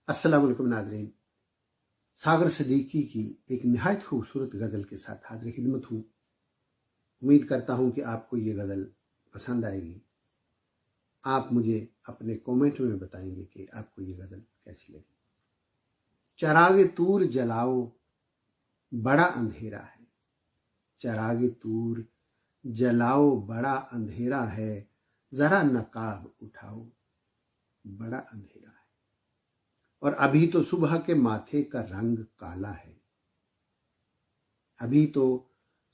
अस्सलाम वालेकुम नाज़रीन। सागर सिद्दीकी की एक नहायत खूबसूरत गज़ल के साथ हाज़िर खिदमत हूँ। उम्मीद करता हूँ कि आपको ये गज़ल पसंद आएगी। आप मुझे अपने कमेंट में बताएंगे कि आपको ये गज़ल कैसी लगी। चरागे तूर जलाओ बड़ा अंधेरा है, चरागे तूर जलाओ बड़ा अंधेरा है, ज़रा नकाब उठाओ बड़ा अंधेरा है। और अभी तो सुबह के माथे का रंग काला है, अभी तो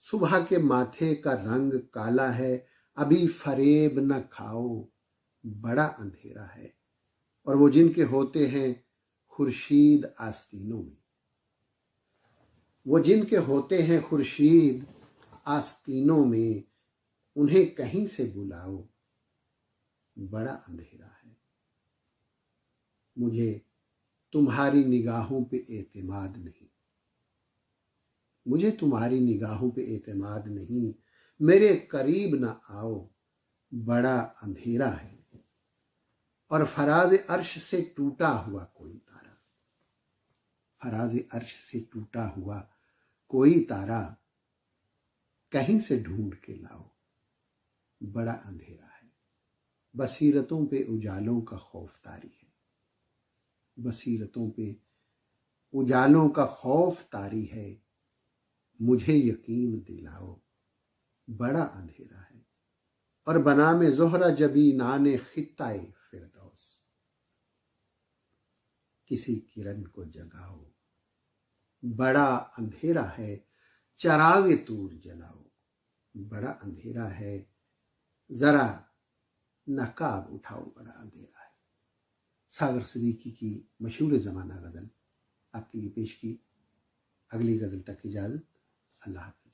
सुबह के माथे का रंग काला है, अभी फरेब न खाओ बड़ा अंधेरा है। और वो जिनके होते हैं खुर्शीद आस्तीनों में, वो जिनके होते हैं खुर्शीद आस्तीनों में, उन्हें कहीं से बुलाओ बड़ा अंधेरा है। मुझे तुम्हारी निगाहों पे एतमाद नहीं, मुझे तुम्हारी निगाहों पे एतमाद नहीं, मेरे करीब न आओ बड़ा अंधेरा है। और फराज अर्श से टूटा हुआ कोई तारा, फराज अर्श से टूटा हुआ कोई तारा, कहीं से ढूंढ के लाओ बड़ा अंधेरा है। बसीरतों पे उजालों का खौफ तारी है, बसीरतों पे उजालों का खौफ तारी है, मुझे यकीन दिलाओ बड़ा अंधेरा है। और बना में ज़ोहरा जबी नाने खित्ताए फिरदौस, किसी किरण को जगाओ बड़ा अंधेरा है, चरागे तूर जलाओ बड़ा अंधेरा है, ज़रा नकाब उठाओ बड़ा अंधेरा है। सागर सिद्दीकी की मशहूर ज़माना गज़ल आपके लिए पेश की। अगली गज़ल तक इजाज़त। अल्लाह हाफ़िज़।